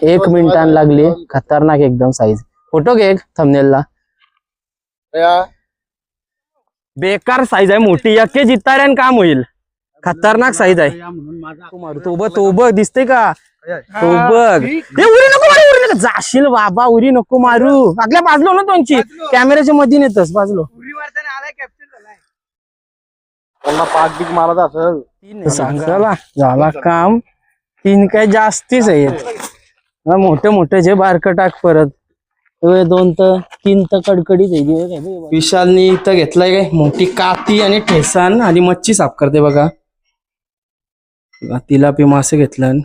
1 मिनिटान लागली. खतरनाक एकदम साईज. फोटो घे थंबनेलला. बेकार साईज आहे मोठी. यके जिताऱ्यान काम होईल. खतरनाक साईज आहे. तो बघ दिसते का? तो बघ. उरी नको मारू, उरी नको जाशील बाबा. उरी नको मारू. अगल्या बाजलो ना दोनची कॅमेऱ्याच्या मध्ये नेतस बाजलो. झाला काम. 3 काय जास्तीच आहेत. मोठे मोठे जे बारक टाक परत. 2 तर 3 तर कडकडीच आहे. विशालनी इथं घेतलाय काय मोठी काती आणि ठेसान आणि मच्छी साफ करते बघा. तिलापी मासे घेतलं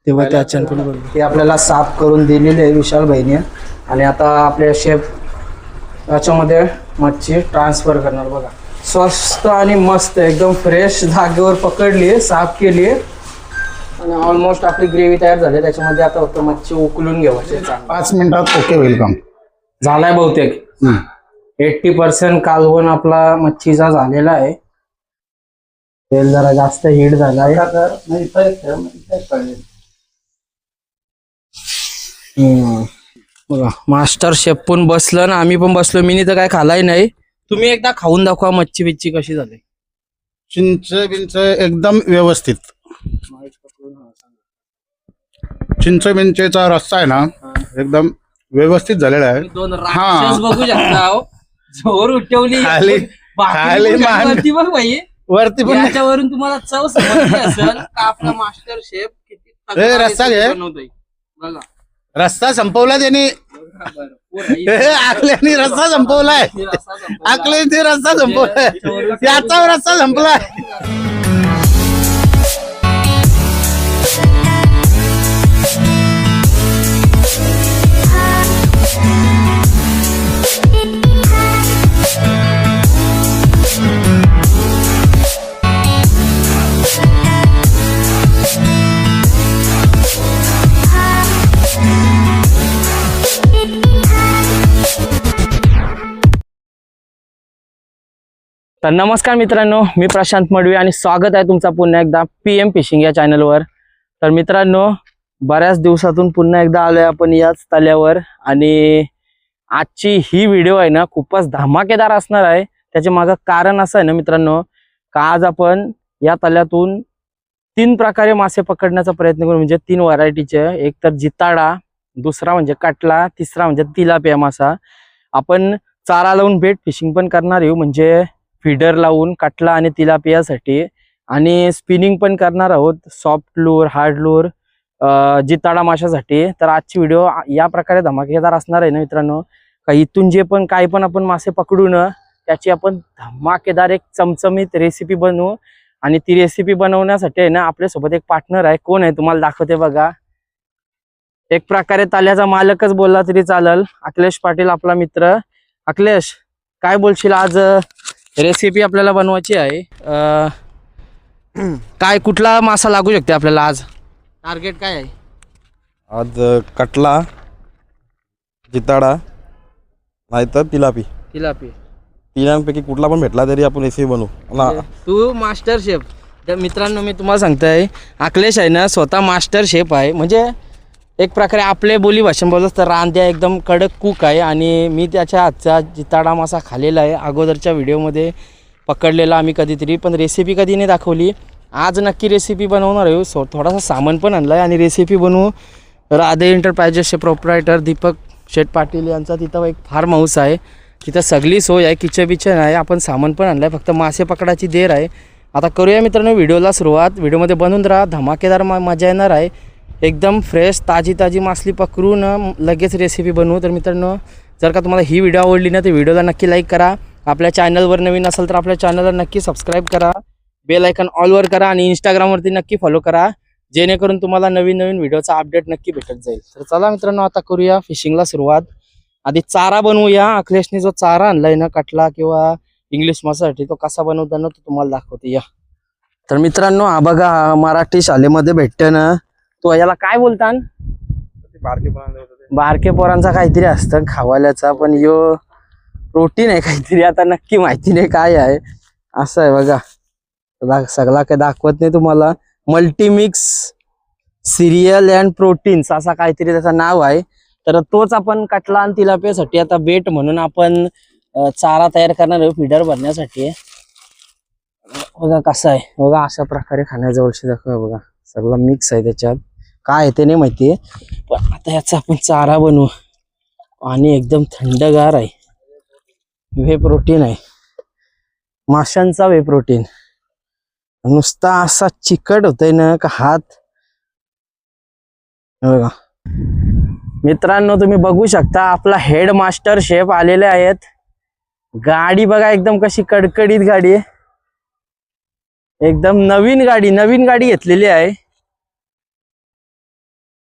तेव्हा त्याच्यान पण ते आपल्याला साफ करून दिलेले आहे विशाल भाईने. आणि आता आपल्या शेफ याच्यामध्ये मच्छी ट्रान्सफर करणार बघा. स्वस्त आणि मस्त एकदम फ्रेश जागेवर पकडली, साफ केली आणि ऑलमोस्ट आपली ग्रेव्ही तयार झाली. त्याच्यामध्ये आता फक्त मच्छी उकलून घ्यायची. 5 मिनिटात ओके होईल काम. झालाय बहुतेक 80% कालवण आपला मच्छीचा झालेला आहे. तेल जरा जास्त हीट झालाय. बघा मास्टर शेफ पण बसलं ना, आम्ही पण बसलो. मी तर काय खालाय नाही. तुम्ही एकदा खाऊन दाखवा मच्छी बिच्छी कशी झाली. चिंच बिंच एकदम व्यवस्थित. चिंच बिंचेचा रस्सा आहे ना एकदम व्यवस्थित झालेला आहे. 2 राक्षस बघू शकता. जोर उठवली खाली वरती बघ भाई. वरती पण याच्यावरून तुम्हाला चव समजली असेल का आपला मास्टर शेफ किती रस्सा घे. बनवतोय बघा. रस्सा संपवला त्याने. आकल्याने रस्सा संपवलाय. आकल्याने रस्सा संपवलाय. याचा रस्सा संपलाय. तर नमस्कार मित्रांनो, मी प्रशांत मडवी आणि स्वागत आहे तुमचा पुन्हा एकदा PM फिशिंग या चॅनलवर. तर मित्रांनो, बऱ्याच दिवसातून पुन्हा एकदा आलोय आपण याच तल्यावर. आणि आजची ही व्हिडिओ आहे ना खूपच धमाकेदार असणार आहे. त्याच्या मागं कारण असं आहे ना मित्रांनो, का आज आपण या तल्यातून 3 प्रकारे मासे पकडण्याचा प्रयत्न करू. म्हणजे 3 व्हरायटीचे. एक तर जिताडा, दुसरा म्हणजे कटला, तिसरा म्हणजे तिलापिया मासा. आपण चारा लावून बेट फिशिंग पण करणार आहे, म्हणजे फीडर लावून कटला आणि तिलापियासाठी. आणि स्पिनिंग पण करणार आहोत सॉफ्ट लूर, हार्ड लूर, जिताडा माशासाठी. तर आजची व्हिडिओ या प्रकारे धमाकेदार असणार आहे ना मित्रांनो, का इथून जे पण काही पण आपण मासे पकडू ना त्याची आपण धमाकेदार एक चमचमीत रेसिपी बनवू. आणि ती रेसिपी बनवण्यासाठी आहे ना आपल्यासोबत एक पार्टनर आहे. कोण आहे तुम्हाला दाखवते बघा. एक प्रकारे ताल्याचा मालकच बोलला तरी चालेल. अखिलेश पाटील आपला मित्र. अखिलेश, काय बोलशील? आज रेसिपी आपल्याला बनवायची आहे. काय कुठला मासा लागू शकते आपल्याला आज? टार्गेट काय आहे आज? कटला, जिताडा नाहीतर तिलापी. तिलांपैकी कुठला पण भेटला तरी आपण रेसिपी बनवू. तू मास्टर शेफ. तर मित्रांनो, मी तुम्हाला सांगतोय, अखिलेश आहे ना स्वतः मास्टर शेफ आहे. म्हणजे एक प्रकारे आपले बोली भाषण बोलत तर रांद्या एकदम कडक कुक आहे. आणि मी त्याच्या हातचा जिताडा मासा खाल्लेला आहे अगोदरच्या व्हिडिओमध्ये पकडलेला आम्ही कधीतरी, पण रेसिपी कधी नाही दाखवली. आज नक्की रेसिपी बनवणार आहे. थोडासा सामान पण आणला आहे आणि रेसिपी बनवू. राधे एंटरप्राइजेसचे प्रोप्रायटर दीपक शेठ पाटील यांचा तिथं एक फार्म हाऊस आहे. तिथं सगळी सोय आहे, किचन आहे. आपण सामान पण आणलं आहे, फक्त मासे पकडायची देर आहे. आता करूया मित्रांनो व्हिडिओला सुरुवात. व्हिडिओमध्ये बनवून राहा, धमाकेदार मजा येणार आहे. एकदम फ्रेश ताजी मासली पकडून लगेच रेसिपी बनवू. तर मित्रांनो, जर का तुम्हाला ही व्हिडिओ आवडली ना तर व्हिडिओला नक्की लाईक करा. आपल्या चॅनलवर नवीन असेल तर आपल्या चॅनलला नक्की सबस्क्राईब करा. बेल आयकॉन ऑलवर करा आणि इंस्टाग्रामवरती नक्की फॉलो करा, जेणेकरून तुम्हाला नवीन व्हिडिओचा अपडेट नक्की भेटत जाईल. तर चला मित्रांनो, आता करूया फिशिंगला सुरुवात. आधी चारा बनवूया. अखिलेशने जो चारा आणलाय ना कटला किंवा इंग्लिश मासासाठी, तो कसा बनवताना तो तुम्हाला दाखवते या. तर मित्रांनो, हा बघा मराठी शाळेमध्ये भेटते ना, तो याला काय बोलतात? बारके पोरांचा काहीतरी असतं खावाल्याचा, पण यो प्रोटीन आहे काहीतरी. आता नक्की माहिती नाही काय आहे. असं आहे बघा, सगळा काही दाखवत नाही तुम्हाला. मल्टीमिक्स सिरियल अँड प्रोटीन्स असा काहीतरी त्याचं नाव आहे. तर तोच आपण कटला आणि तिलापियासाठी आता बेट म्हणून आपण चारा तयार करणार आहे फिडर भरण्यासाठी. बघा कसं आहे बघा, अशा प्रकारे खाण्याजवळशी दाखवा बघा, सगळं मिक्स आहे त्याच्यात. काय आहे ते नाही माहिती, पण आता याचा आपण चारा बनवू. आणि एकदम थंडगार आहे, वे प्रोटीन आहे, माशांचा वे प्रोटीन. नुसता असा चिकट होतोय ना का हात. बघा मित्रांनो, तुम्ही बघू शकता आपला हेड मास्टर शेफ आलेले आहेत. गाडी बघा एकदम कशी कडकडीत गाडी आहे, एकदम नवीन गाडी घेतलेली आहे.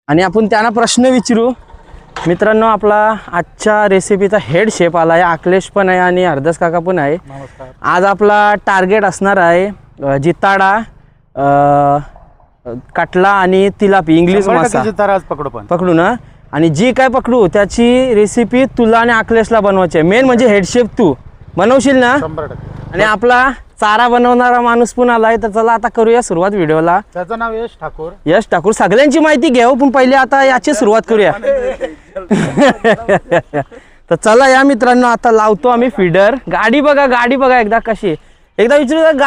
आणि आपण त्यांना प्रश्न विचारू. मित्रांनो, आपला आजच्या रेसिपीचा हेड शेफ आला आहे, अखिलेश पण आहे आणि हरदास काका पण आहे. आज आपला टार्गेट असणार आहे जिताडा, कटला आणि तिलापी इंग्लिश मासा पकडू ना. आणि जी काय पकडू त्याची रेसिपी तुला आणि अखिलेशला बनवायची आहे. मेन म्हणजे हेड शेफ तू बनवशील ना. आणि आपला चारा बनवणारा माणूस पण आलाय. तर चला आता करूया सुरुवात व्हिडिओला. त्याचं नाव यश ठाकूर. यश ठाकूर, सगळ्यांची माहिती घेऊ पण पहिले आता याची सुरुवात करूया. तर चला या मित्रांनो, आता लावतो आम्ही फिडर. गाडी बघा एकदा कशी, एकदा विचारू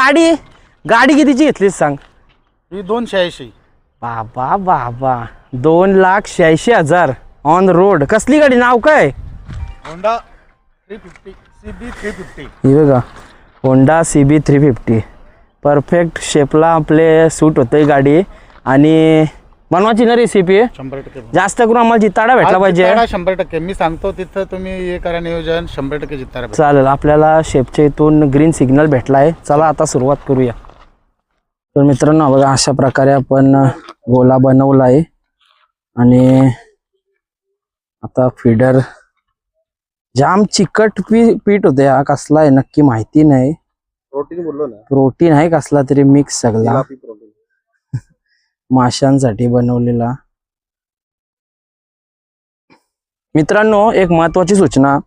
गाडी कितीची घेतलीस सांग. ही 286. बाबा 2,86,000 ऑन रोड. कसली गाडी, नाव काय. Honda 350 CB 350. ही बघा होंडा CB 350. परफेक्ट शेपला आपले सूट होते गाडी. आणि बनवायची ना रेसिपी 100% जास्त करून आम्हाला जिताडा भेटला पाहिजे. 100% मी सांगतो तिथं तुम्ही हे करा नियोजन, 100% जिताडा भेटेल. चालेल. आपल्याला शेपच्या इथून ग्रीन सिग्नल भेटलाय. चला आता सुरुवात करूया. तर मित्रांनो बघा, अशा प्रकारे आपण गोला बनवलाय. आणि आता फिडर जाम चिकट पीठ होते. हा कसला आहे नक्की माहिती नाही. प्रोटीन बोललो ना, प्रोटीन आहे कसला तरी मिक्स सगळा, माशांसाठी बनवलेला. मित्रांनो, एक महत्वाची सूचना,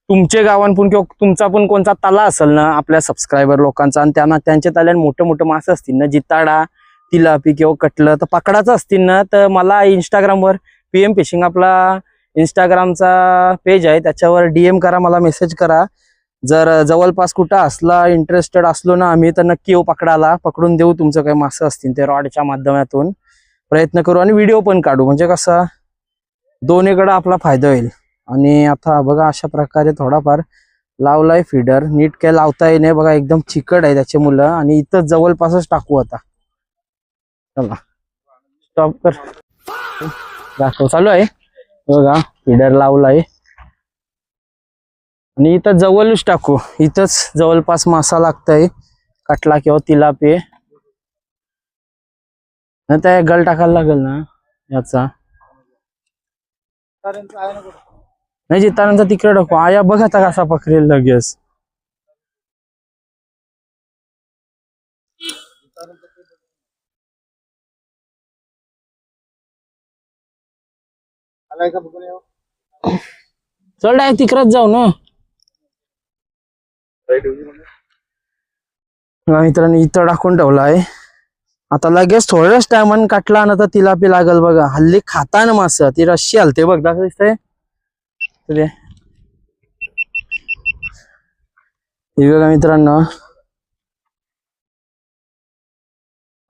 तुमचे गावांपून किंवा तुमचा पण कोणता तला असेल ना आपल्या सबस्क्रायबर लोकांचा, आणि त्यांना त्यांच्या तल्यात मोठे मासे असतील ना, जिताडा तिलापी किंवा कटलं तर पकडाचं असतील ना, तर मला इंस्टाग्रामवर PM फिशिंग आपला इंस्टाग्रामचा पेज आहे, त्याच्यावर DM करा, मला मेसेज करा. जर जवळपास कुठं असला इंटरेस्टेड असलो ना आम्ही, तर नक्की येऊ पकडायला, पकडून देऊ. तुमचं काही मासे असतील ते रॉडच्या माध्यमातून प्रयत्न करू आणि व्हिडिओ पण काढू, म्हणजे कसं दोन्हीकडे आपला फायदा होईल. आणि आता बघा अशा प्रकारे थोडाफार लावलाय फिडर. नीट काय लावता येईल बघा, एकदम चिकट आहे त्याचे मुलं. आणि इथं जवळपासच टाकू आता. चला स्टॉप कर, दाखव. चालू आहे बघा, फिडर लावलाय. आणि इथं जवळच टाकू, इथंच जवळपास मासा लागतंय, कटला किंवा तिलापी. त्या गल टाकायला लागेल ना याचा, नाही जितानंतर तिकडे टाकू. आया बघ आता कसा पकडेल लगेच. चल डायरेक्ट तिकडच जाऊ ना. मित्रांनो इथं टाकून ठेवलाय. आता लगेच थोड्याच टायमान कटला ना तर तिलापी लागल बघा. हल्ली खाता ना मासा, ती रस्सी हलते बघ, दाखव दिसतंय. हे बघा मित्रांनो,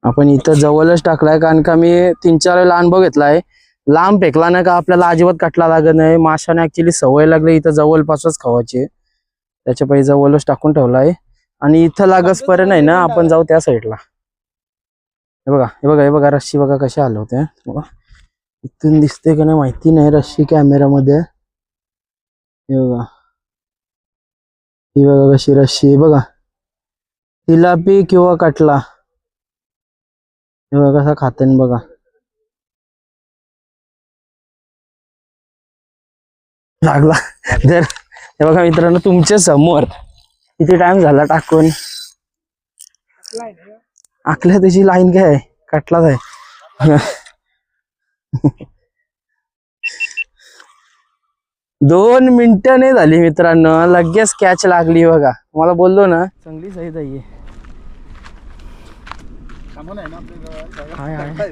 आपण इथं जवळच टाकलाय, कारण का मी 3-4 वेळा अनुभव घेतलाय. लांब फेकला ना का आपल्याला अजिबात कटला लागत नाही. माशाने ऍक्च्युली सवय लागली इथं जवळपासच खावायची, त्याच्या पायी जवळच टाकून ठेवलाय. आणि इथं लागच पर्यंत नाही ना, आपण जाऊ त्या साईडला. हे बघा रस्सी बघा कशी हलवते. इथून दिसते का नाही माहिती नाही रस्सी कॅमेरामध्ये. हे बघा, ही बघा कशी रस्सी बघा, तिलापी किंवा कटला. हे बघा कसा खाते बघा. लागला तर हे बघा मित्रांनो, तुमच्या समोर किती टाइम झाला टाकून. आकल्या त्याची लाईन काय आहे, कटलाच आहे. 2 मिनिटं नाही झाली मित्रांनो, लगेच कॅच लागली बघा. मला बोललो ना चांगली साईज आहे. हाय हाय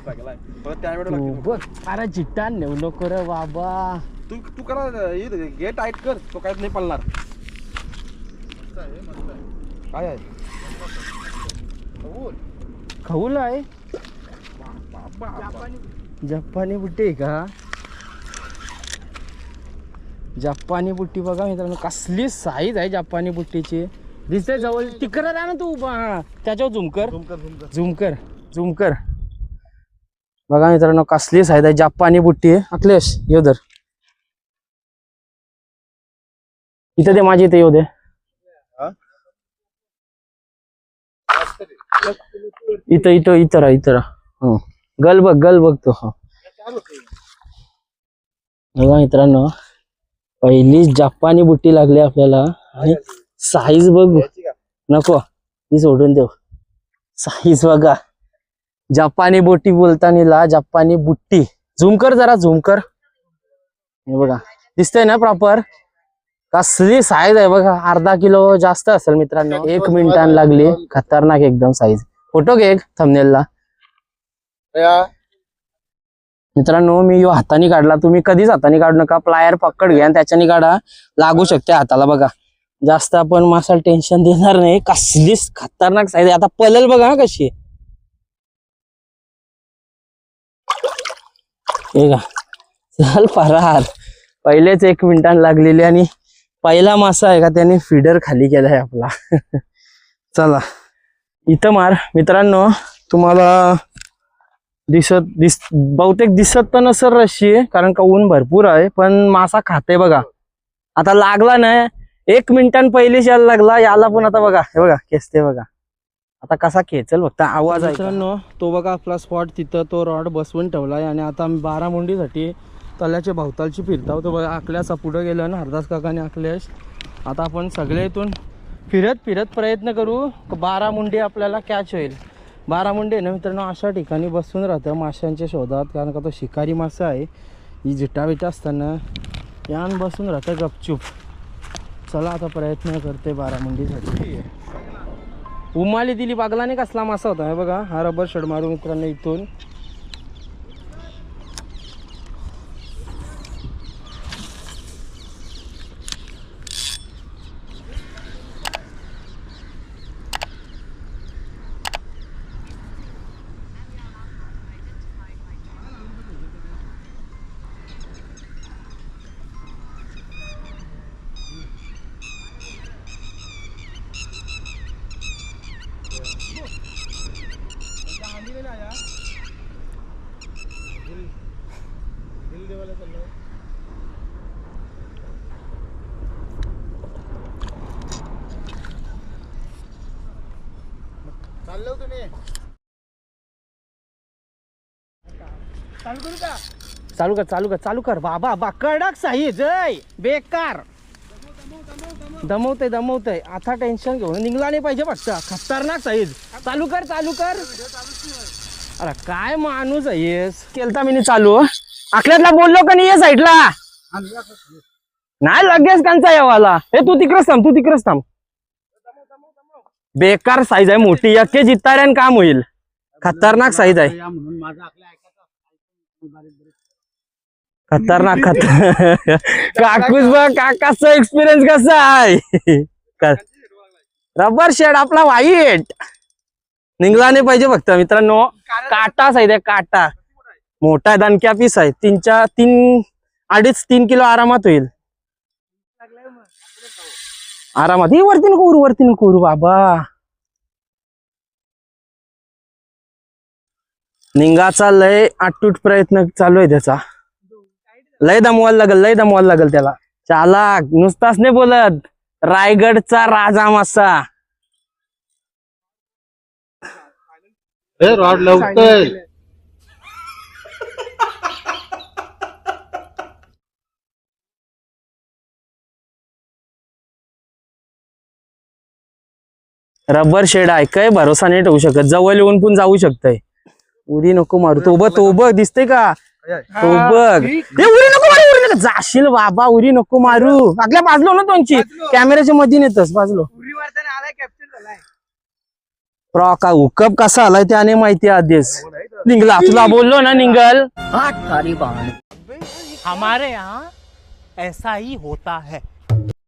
तू बघ अरे चिट्टा नेऊ नको रे बाबा. तू करा गेट टाईट कर, तो काहीच नाही पडणार. काय आहे खऊल आहे जपानी बुट्टी आहे का? जपानी बुट्टी बघा मित्रांनो, कसली साईज आहे जपानी बुट्टीची. दिसते जवळ तिकडे राहा ना तू उभा, त्याच्यावर झुम कर. बघा मित्रांनो कसली साईज आहे, जपानी बुट्टी आहे. अखिलेश येऊ दर इथं दे, माझी इथे येऊ दे. इथं राहा. गल बघ तो. बघा मित्रांनो पहिली जपानी बुट्टी लागली आपल्याला आणि साईज बघ. नको ती सोडून देऊ. साईज बघा, जपानी बुट्टी बोलताना जपानी बुट्टी. झूम कर जरा, झूम कर. हे बघा दिसतंय ना प्रॉपर, कसली साईज आहे बघा. अर्धा किलो जास्त असेल मित्रांनो. 1 मिनिटान लागली, खतरनाक एकदम साईज. फोटो घे थंबनेलला. मित्रांनो मी यो हाताने काढला, तुम्ही कधीच हाताने काढू नका. प्लायर पकड घ्या आणि त्याच्याने काढा, लागू शकते हाताला. बघा जास्त आपण मासाला टेन्शन देणार नाही. कसली खतरनाक साईज आहे. आता पलल बघा ना कशी. हे का चल फरार. पहिलेच 1 मिनिटान लागलेली आणि पहिला मासा आहे का त्याने फीडर खाली केलाय आपला. चला इथं मार मित्रांनो. तुम्हाला बहुतेक दिसत तर नसेल रशी, कारण का ऊन भरपूर आहे, पण मासा खाते बघा. आता लागला नाही, 1 मिनिटान पहिली यायला लागला. याला पण आता बघा, हे बघा खेचते बघा. आता कसा खेचल फक्त आवाज आहे मित्रांनो. तो बघा आपला स्पॉट, तिथं तो रॉड बसवून ठेवलाय आणि आता आम्ही बारामुंडीसाठी तल्याच्या भोवतालची फिरता होतो बघा. आकल्याचा पुढं गेलो ना हरदास काकाने आकल्यास. आता आपण सगळे इथून फिरत प्रयत्न करू, बारामुंडी आपल्याला कॅच होईल. बारामुंडी ना मित्रांनो अशा ठिकाणी बसून राहतं माशांच्या शोधात, कारण का तो शिकारी मासा आहे. ही जिटा बिटा असताना यान बसून राहतं गपचूप. चला आता प्रयत्न करते बारामुंडीसाठी. उमाली दिली बागलाने कसला मासा होता हे बघा. हा रबर शेड मारू मित्रांनो इथून. चालू कर बाबा. बा कडक साईज आहे, बेकार दमवतय. आता टेन्शन घेऊन निघला नाही पाहिजे फक्त. खतरनाक साईज. चालू कर. अरे काय माणूस आहेस. केलता मी चालू. आखल्यातला बोललो का नाही या साईडला. नाही लगेच कांचा यावाला. हे तू तिकडच थांब. बेकार साईज आहे, मोठी. यक्के जिताऱ्यान काम होईल. खतरनाक साईज आहे. खतरनाक काकूस बघ काकाचा एक्सपिरियन्स कसा आहे. रबर शेड आपला वाईट निघला नाही पाहिजे फक्त मित्रांनो. काटा साईज आहे, काटा मोठा दणक्या पीस आहे. 2.5-3 किलो आरामात होईल. आरामात. ही वरती नको उरू बाबा. निघाचा लय आटूट प्रयत्न चालू आहे त्याचा. लय दमवायला लागल त्याला. चालाक नुसताच नाही बोलत. रायगडचा राजा मासा. रॉड लवकर. रबर शेड आहे, काय भरोसा नाही ठेवू शकत. जवळ येऊन पण जाऊ शकतय. उरी नको मारू. तो बघ दिसते का. तो बघ. उरी नको जाशील बाबा. उरी नको मारू. आपल्या बाजलो ना दोनची कॅमेऱ्याच्या मध्ये नेतस बाजलो. का हुकअप कसा आलाय त्याने माहिती आधीच. निघला तुला बोललो ना निघल. हमारे यहाँ ऐसा ही होता है.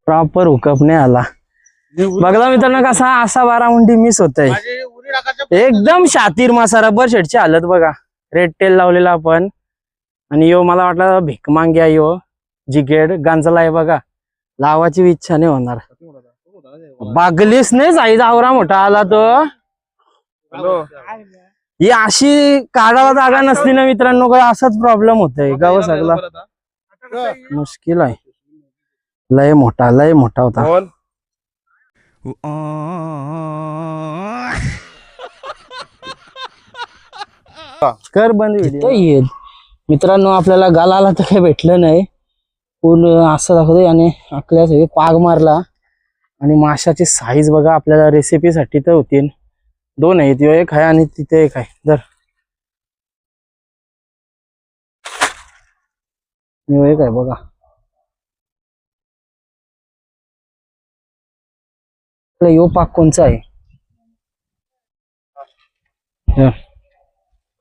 प्रॉपर हुकअप नाही आला. बघला मित्रांनो कसा असा 12 मुंडी मिस होतय. एकदम शातीर मासा. रबर शेटची हालत बघा. रेड टेल लावलेला आपण. आणि यो मला वाटलं भीक मांग्या यो जिगेड गांजला आहे बघा. लावाची इच्छा नाही होणार. बागलीस नाही साईज आवरा मोठा आला तो. ही अशी काढायला जागा नसली ना मित्रांनो काय असाच प्रॉब्लेम होतोय. गाव सगळा मुश्किल आहे. लय मोठा होता. कर बंद व्हिडिओ येईल. मित्रांनो आपल्याला गालाला तर काही भेटलं नाही. पूर्ण असं दाखवतोय आणि आपल्या सगळे पाग मारला. आणि माशाची साईज बघा. आपल्याला रेसिपीसाठी तर होतील 2 आहेत. एक आहे आणि तिथे एक आहे. जर एक आहे बघा. यो पाक कोणचा आहे.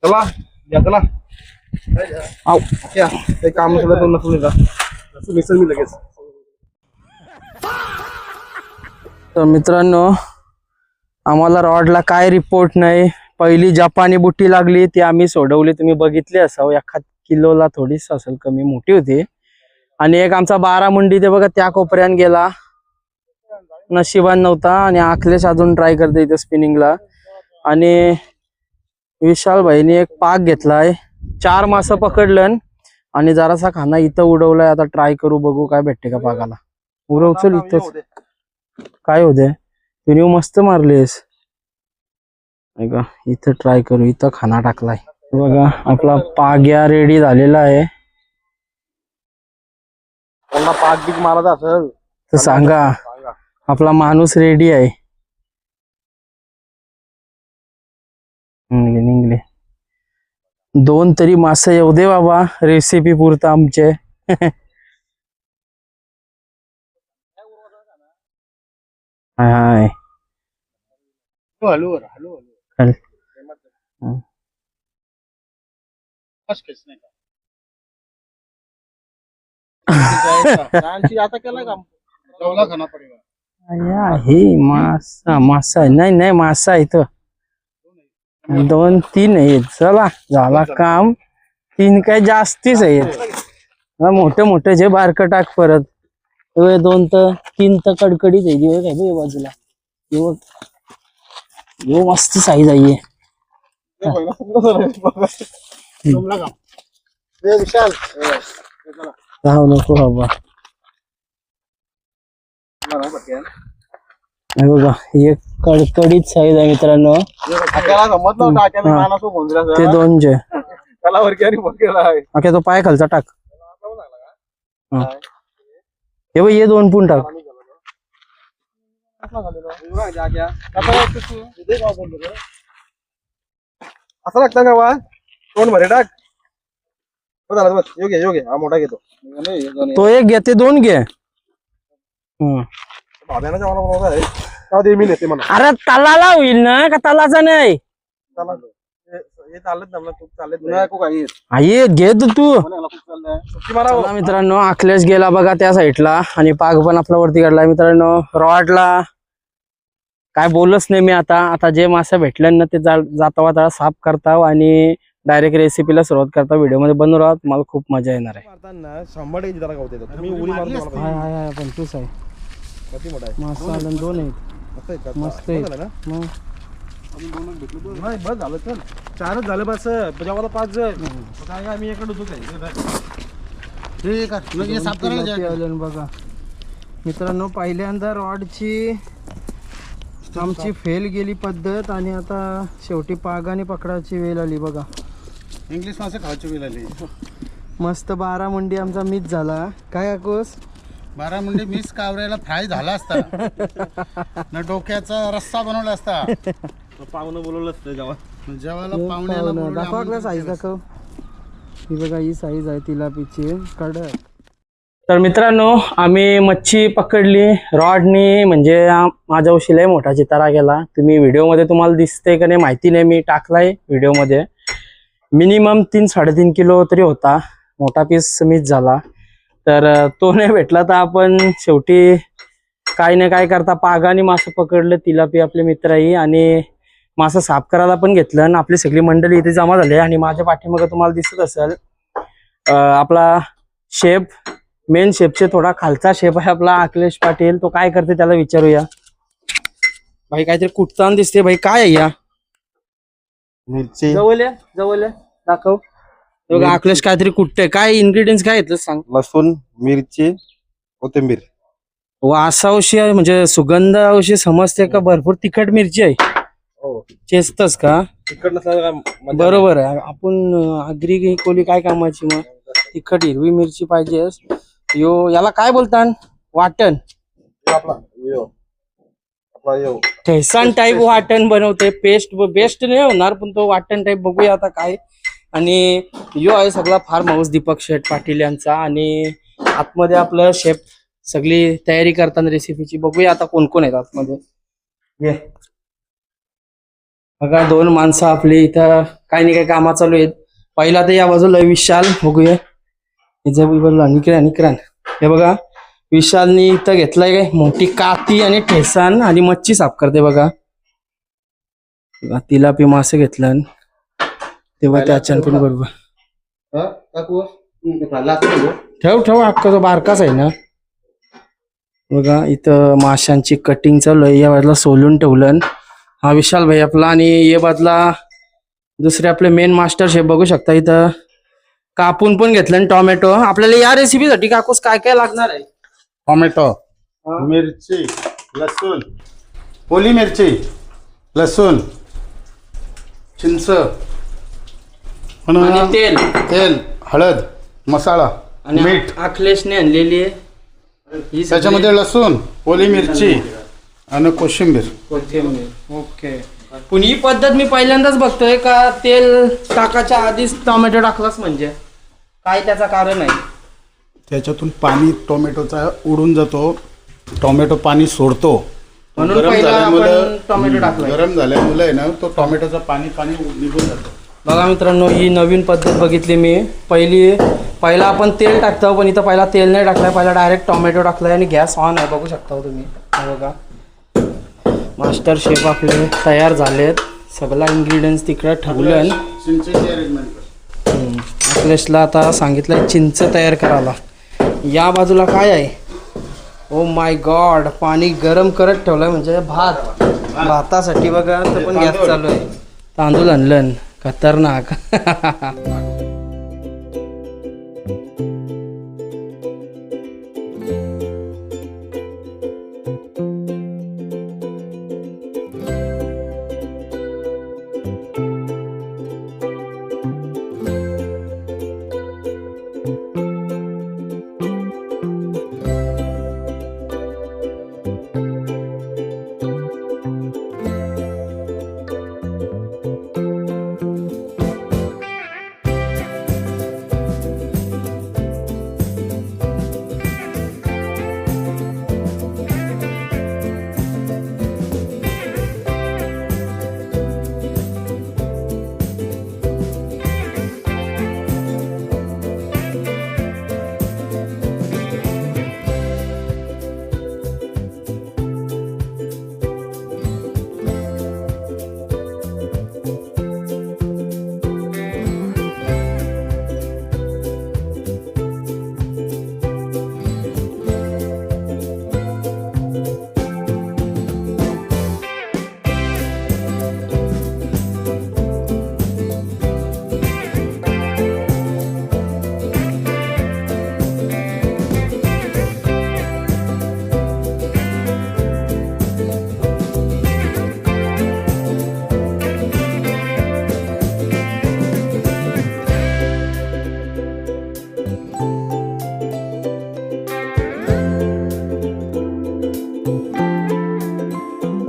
चला या चला. आव. क्या ते काम केलं तो नसलं का मिसळ मी लगेच. तर मित्रांनो आम्हाला रॉडला काय रिपोर्ट नाही. पहिली जपानी बुट्टी लागली ती आम्ही सोडवली. तुम्ही बघितली असावं. 1 किलोला थोडीच असेल कमी मोठी होती. आणि एक आमचा 12 मुंडी ते बघा त्या कोपऱ्यान गेला. नशिबान नव्हता. आणि अखिलेश अजून ट्राय करते इथे स्पिनिंगला. आणि विशाल भाईने एक पाक घेतलाय. 4 मासं पकडलं आणि जरासा खाना इथं उडवलाय. आता ट्राय करू बघू काय भेटते का पाकाला. उडवचल इथंच काय होते. तू मस्त मारलीस. इथं ट्राय करू. इथं खाना टाकलाय बघा. आपला पाग्या रेडी झालेला आहे. पाक बीक मारत असेल तर सांगा. आपला माणूस रेडी आहे. निघले 2 तरी मासे येऊ दे बाबा. रेसिपी पुरता आमचे. हाय हॅलो आता केला काम खाना पडेगा. हे मासा नाही मासा इथं 2-3 आहेत. चला झाला काम. 3 काय जास्तीच आहेत. मोठे जे बारकं टाक परत. 2 तर 3 तर कडकडीच आहे. काय बाजूला यो मस्त साईज आहे. विशाल राहू नको बाबा. बघा एक कडकडीत साईज आहे मित्रांनो. ते 2 जे तो पाय खालचा टाक. हे बघ ये 2 पुण टाक. असं लागतं का वा कोण भरे टाक. झालं बस. योग्य हा मोठा घेतो. तो एक घे. ते 2 घे. भाब्यानं जेवणा बनवला आहे का ते मी नेते म्हणा. अरे तलाला होईल ना का तलाचा नाही. हे चालत ना खूप चालत नाही. आई घे तू. चला मित्रांनो अखिलेश गेला बघा त्या साईडला. आणि पाग पण आपला वरती काढलाय मित्रांनो. रॉडला काय बोलच नाही मी. आता जे मासे भेटले ना ते जाता साफ करता आणि डायरेक्ट रेसिपीला सुरुवात करता. व्हिडिओ मध्ये बनवून राहा. तुम्हाला खूप मजा येणार आहे. मारताना 100 जरा गावते तुम्ही उडी मारून हाय 25 आहे. किती मोठा आहे. मासा 2 आहेत. मस्त आहे. मग नाही बस झालं. चल 4च झालं बस. जेव्हा 5 जण आम्ही इकडे होतो काय. बघा मित्रांनो पहिल्यांदा रॉडची आमची फेल गेली पद्धत. आणि आता शेवटी पागाने पकडायची वेळ आली बघा. इंग्लिश मासे खायची वेळ आली. मस्त 12 मुंडी आमचा मिस झाला. काय आकोस 12 मुंडी मिस कावऱ्याला फ्राय झाला असता. ना डोक्याचा रस्सा बनवला असता. पाहुणं बोलवलं असतं जेव्हा जेवायला पाहुण्याला दाखवा साईज दाखव. ही बघा ही साईज आहे तिलापीची कडक. तर मित्रांनो आम्ही मच्छी पकडली रॉडनी, म्हणजे माझ्या उशीला मोठा चितारा गेला. तुम्ही व्हिडिओमध्ये तुम्हाला दिसते का नाही माहिती नाही, मी टाकलाय व्हिडिओमध्ये. मिनिमम 3-3.5 किलो तरी होता, मोठा पीस मिस झाला. तर तो नाही भेटला तर आपण शेवटी काय नाही काय करता पागाने मासे पकडलं, तिलापी आपले मित्रही, आणि मासा साफ करायला पण घेतलं. आणि आपली सगळी मंडळी इथे जमा झाली. आणि माझ्या पाठीमागे तुम्हाला दिसत असेल आपला शेफ, मेन शेफचे थोडा खालचा शेफ आहे आपला अखिलेश पाटील. तो काय करते त्याला विचारूया. भाई काहीतरी कुटताना दिसते भाई, काय आहे या? मिरची, जवळ ये, दाखव. बघा अखिलेश काहीतरी कुटते. काय इन्ग्रेडियंट्स काय येतं सांग. लसूण, मिरची, कोथिंबीर. वासावशी आहे म्हणजे सुगंध अवशी समजते का? भरपूर तिखट मिरची आहे. चेस्तस का? बरोबर आहे. आपण आगरी कोली काय कामाची मग? तिखट हिरवी मिरची पाहिजे. याला काय बोलतात? वाटण. ठेसान टाईप वाटण बनवते. पेस्ट बेस्ट नाही होणार पण तो वाटण टाईप बघूया आता काय. आणि यो आहे सगळा फार्म हाऊस दीपक शेठ पाटील यांचा. आणि आतमध्ये आपलं शेफ सगळी तयारी करताना रेसिपीची. बघूया आता कोण कोण आहेत आतमध्ये. ये बघा 2 माणसं आपली इथं काही नाही काही कामा चालू आहेत. पहिला तर या बाजूला विशाल, बघूया निकरान. हे बघा विशालनी इथं घेतलंय काय मोठी काती आणि ठेसान आणि मच्छी साफ करते. बघा तिलापी मासे घेतलं तेव्हा त्याच्यान पण बरोबर ठेव अख्खा तो बारकाच आहे ना. बघा इथं माशांची कटिंग चालू आहे. या बाजूला सोलून ठेवलं हा विशाल भाई आपला. आणि ये बाजूला दुसरे आपले मेन मास्टर शेफ बघू शकता. इथं कापून पण घेतलं टोमॅटो. आपल्याला या रेसिपीसाठी काकूस काय काय लागणार आहे? टोमॅटो, मिरची, लसूण, ओली मिरची, लसूण, चिंच, आणि तेल, हळद, मसाला, आणि मीठ. अखिलेशने आणलेली आहे ही त्याच्यामध्ये लसूण, ओली मिरची आणि कोशिंबीर. ओके. पण ही पद्धत मी पहिल्यांदाच बघतोय का तेल टाकाच्या आधीच टोमॅटो टाकलास, म्हणजे काय त्याचं कारण आहे? त्याच्यातून पाणी टोमॅटोचा उडून जातो, टोमॅटो पाणी सोडतो. म्हणून पहिला आपण टोमॅटो टाकला. गरम झाल्यामुळे आहे ना तो टोमॅटोचं पाणी निघून जातो. बघा मित्रांनो ही नवीन पद्धत बघितली मी. पहिला आपण तेल टाकतो पण इथं पहिला तेल नाही टाकलाय, पहिला डायरेक्ट टोमॅटो टाकलाय आणि गॅस ऑन आहे. बघू शकता तुम्ही. बघा मास्टर शेफ आपले तयार झालेत. सगळा इन्ग्रेडियंट्स तिकडे ठेवलं. अखिलेशला आता सांगितलंय चिंच तयार करायला. या बाजूला काय आहे? ओ माय गॉड, पाणी गरम करत ठेवलंय म्हणजे भातासाठी. बघा तर पण गॅस चालू आहे. तांदूळ आणलं खतरनाक.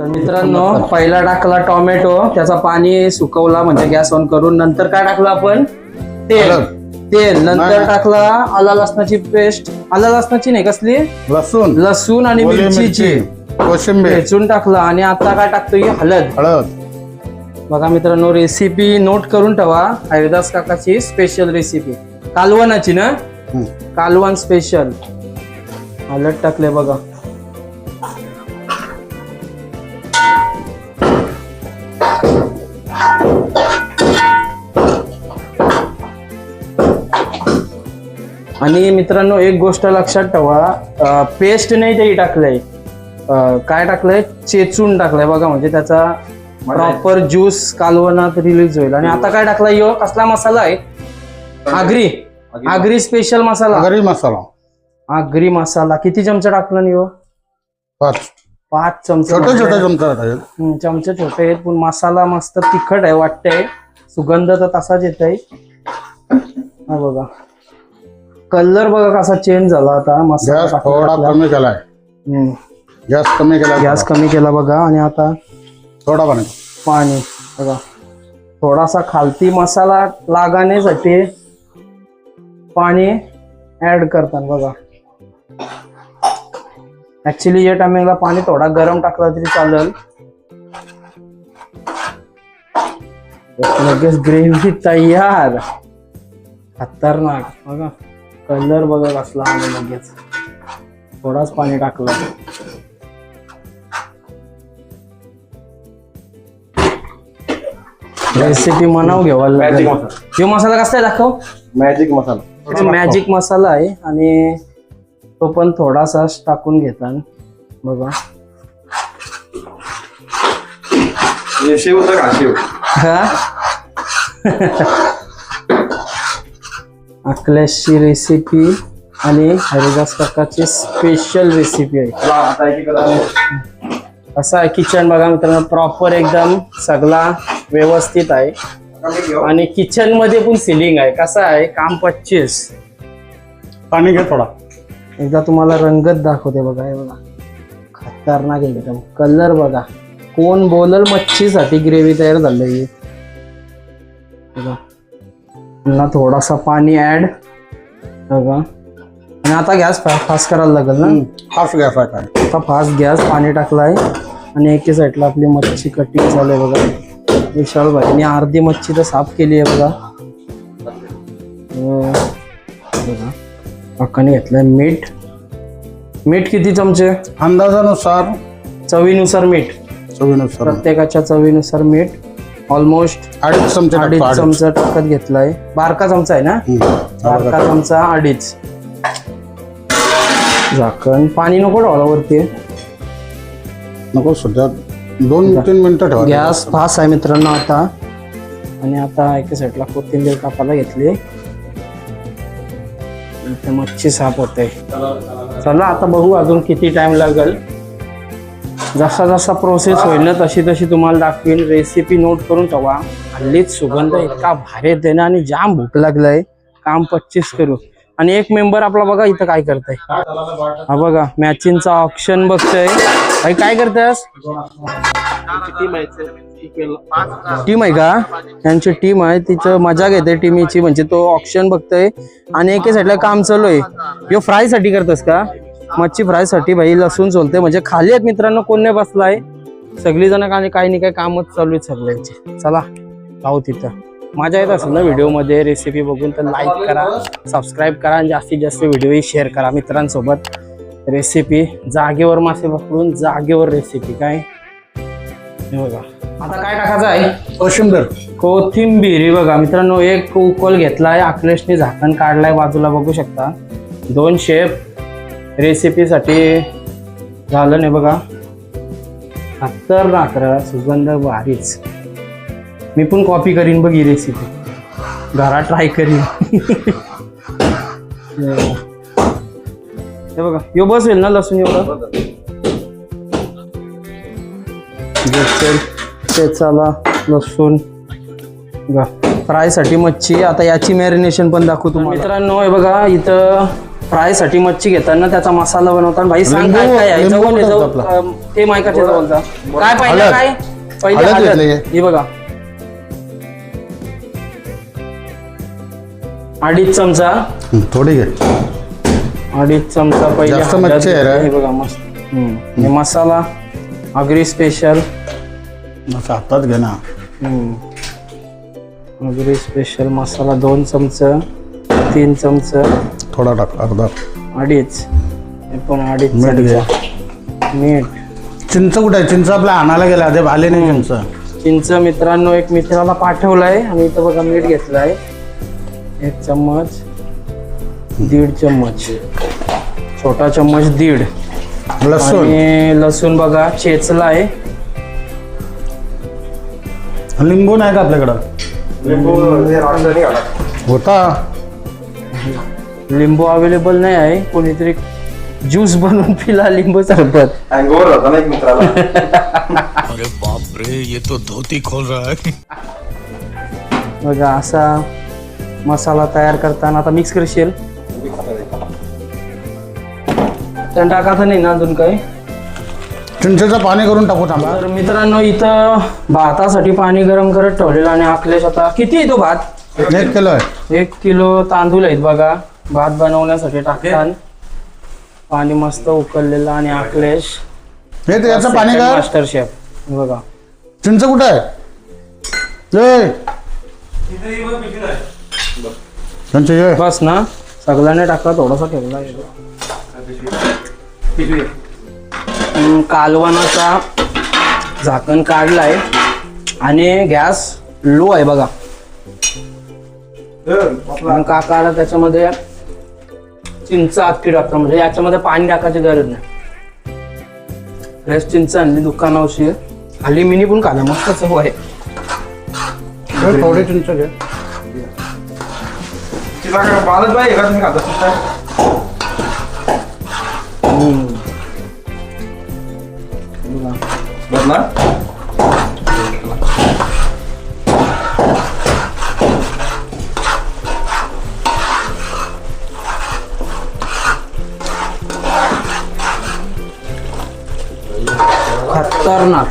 मित्रांनो पहिला टाकला टोमॅटो, त्याचा पाणी सुकवला म्हणजे गॅस ऑन करून. नंतर काय टाकलं आपण? तेल. तेल, नंतर टाकला आला लसणाची पेस्ट, आला लसणाची नाही कसली, लसूण, लसूण आणि ओली मिरचीची कोशिंबीर, ठेचून टाकला. आणि आता काय टाकतोय, हळद. हळद. बघा मित्रांनो, रेसिपी नोट करून ठेवा. हरिदास काकाची स्पेशल रेसिपी, कालवणाची ना, कालवण स्पेशल. हळद टाकले बघा. आणि मित्रांनो एक गोष्ट लक्षात ठेवा, पेस्ट नाही ते टाकलंय, काय टाकलंय, चेचून टाकलंय बघा, म्हणजे त्याचा प्रॉपर ज्यूस कालवणात रिलीज होईल. आणि आता काय टाकलाय, यो कसला मसाला आहे, आगरी, आगरी स्पेशल मसाला, घरी मसाला, आगरी मसाला. किती चमचा टाकला ना यो, 5 चमचे. छोटे छोटे चमचा टाकायचे. चमचे छोटे आहेत, पण मसाला मस्त तिखट आहे वाटतंय, सुगंध तर तसाच येत आहे. हा बघा कलर बघा कसा चेंज झाला आता. मसाला गॅस थोडा कमी केलाय, गॅस कमी केला, गॅस कमी केला बघा. आणि आता थोडा पाणी बघा, थोडासा खालती मसाला लागाण्यासाठी पाणी ऍड करतात बघा. ऍक्च्युली या टायमिंगला पाणी थोडा गरम टाकला तरी चालेल. लगेच ग्रेव्ही तयार, खतरनाक. बघा कलर बघा कसला आला, लगेच थोडाच पाणी टाकलं. रेसिपी मनाव घ्यावा लागेल. ह्यो मसाला कसा आहे दाखव, मॅजिक मसाला. मॅजिक मसाला आहे. आणि तो पण थोडासा टाकून घेतात बघा. शेव होता का, शेव. हा अकलेशची रेसिपी आणि हरिदास काकाची स्पेशल रेसिपी आहे. आता एकीकडे असं आहे किचन बघा मित्रांनो, प्रॉपर एकदम सगळा व्यवस्थित आहे. आणि किचन मध्ये पण सिलिंग आहे. कसं आहे काम 25. पाणी घे थोडा. एकदा तुम्हाला रंगत दाखवते बघा, हे बघा खतरनाक एकदम. कलर बघा, कोण बोलल मच्छीसाठी ग्रेव्ही तयार झाली बघा. पुन्हा थोडासा पाणी ऍड बघा. आणि आता गॅस फास्ट करायला लागेल ना, फास्ट गॅस आहे काय. आता फास्ट गॅस, पाणी टाकलाय. आणि एके साईडला आपली मच्छी कटिंग झाली बघा विशाल भाई. आणि अर्धी मच्छी तर साफ केली आहे बघा. बघा काकाने घेतलंय मीठ. मीठ किती चमचे, अंदाजानुसार, चवीनुसार मीठ, चवीनुसार. प्रत्येकाच्या चवीनुसार मीठ. ऑलमोस्ट 2.5 चमचे 2.5 चमचा टाकत घेतलाय. बारका चमचा आहे ना, बारका चमचा 2.5. झाकण, पाणी नको ठेवायला वरती, नको सध्या 2-3 मिनिटं ठेवा. गॅस फास्ट आहे मित्रांनो आता. आणि आता एका साईडला कोथिंबीर कापायला घेतली. इथे मच्छी साफ होते. चला आता बघू अजून किती टाइम लागेल. जसा जसा प्रोसेस होईल ना तशी तशी तुम्हाला दाखवीन. रेसिपी नोट करून ठेवा. हल्लीच सुगंध इतका भारी येते ना, आणि जाम भूक लागलाय. काम 25 करू. आणि एक मेंबर आपला बघा इथं काय करताय, हा बघा मॅचिंगचा ऑप्शन बघतोय. भाई काय करतायस, टीम आहे का, त्यांची टीम आहे, तिचं मजा घेते टीमीची. म्हणजे तो ऑप्शन बघतोय आणि एके साईडला काम चालू आहे. यो फ्राय साठी करतस का, मच्छी फ्राय साठी. भाई लसूण सोलते, म्हणजे खाली आहेत मित्रांनो, कोण नाही बसलाय, सगळी जण काही नाही काय कामच चालू आहेत सगळ्यांचे. चला जाऊ तिथं. मजा येत असेल ना व्हिडिओमध्ये रेसिपी बघून, तर लाईक करा, सबस्क्राईब करा आणि जास्तीत जास्त व्हिडिओ शेअर करा मित्रांसोबत. रेसिपी जागेवर मासे पकडून जागेवर रेसिपी. काय हे बघा आता काय टाकायचं आहे, कोथिंबीर. हे बघा मित्रांनो, एक उकल घेतलाय, अखिलेशने झाकण काढलाय बाजूला बघू शकता. 2 शेप रेसिपीसाठी झालं नाही बघा. खतरनाक सुगंध भारीच. मी पण कॉपी करीन बघ ही रेसिपी, घरात ट्राय करीन. हे बघा यो बस होईल ना लसूण एवढं. चला लसूण फ्राय साठी मच्छी. आता याची मॅरिनेशन पण दाखवू तुम्हाला मित्रांनो. हे बघा इथं फ्राय साठी मच्छी घेताना त्याचा मसाला बनवताना. भाई सांग काय काय आहे, जवळ ते मायकाच्या जवळचा काय पाहिजे, काय पहिले हळद. हे बघा 2.5 चमचा. थोडी घे. 2.5 चमचा पहिले जास्त हळद मच्छी आहे रे. हे बघा मस्त. हे मसाला आगरी स्पेशल. असं हातात घे ना. आगरी स्पेशल मसाला 2 चमचे, 3 चमचे, थोडा टाक, अर्धा. 2.5. हे पण 2.5 मीठ घे. चमचा मीठ. चिंच कुठे आहे? चिंच आपल्या आणायला गेला आधी आले नाही चिंच. चिंच मित्रांनो एक मित्राला पाठवलाय आणि इथं बघा मीठ घेतलाय 1 चम्मच, 1.5 चम्मच, छोटा चम्मच 1.5. लसूण. आणि लसूण बघा चेचलाय. लिंबू नाही का आपल्याकडं? होता. लिंबू अवेलेबल नाही आहे. कोणीतरी ज्यूस बनवून पिला लिंबू सरबत. हँगओव्हर होता ना एक मित्राला. अरे बाप रे, ये तो धोती खोल रहा है. बघा असा मसाला तयार करताना आता मिक्स करशील. त्यानं टाकायचं नाही ना अजून काही. चिंचेचं पाणी करून टाकू थांबा. तर मित्रांनो इथं भातासाठी पाणी गरम करत ठेवलेलं आणि अखिलेश आता किती आहे तो भात? 1 किलो आहे. 1 किलो तांदूळ आहेत बघा भात बनवण्यासाठी टाकतात. पाणी मस्त उकळलेलं आणि अखिलेश हे ते याचं पाणी कर. मास्टर शेफ बघा. चिंच कुठं आहे? ए, चिंच ये. बस ना सगळ्यांनी टाकला थोडासा ठेवला. कालवणाचा झाकण काढलाय आणि गॅस लो आहे बघा. मग काकाला त्याच्यामध्ये चिंच अख्खी टाकतो म्हणजे याच्यामध्ये पाणी टाकायची गरज नाही. फ्रेश चिंच आणली दुकानावशी. खाली मिनी पण खाल्ला मस्त चव आहे. थोडी चिंच घे. तिला काय बालच बाई आहे का तुम्ही खाता सुद्धा? बदला. खतरनाक.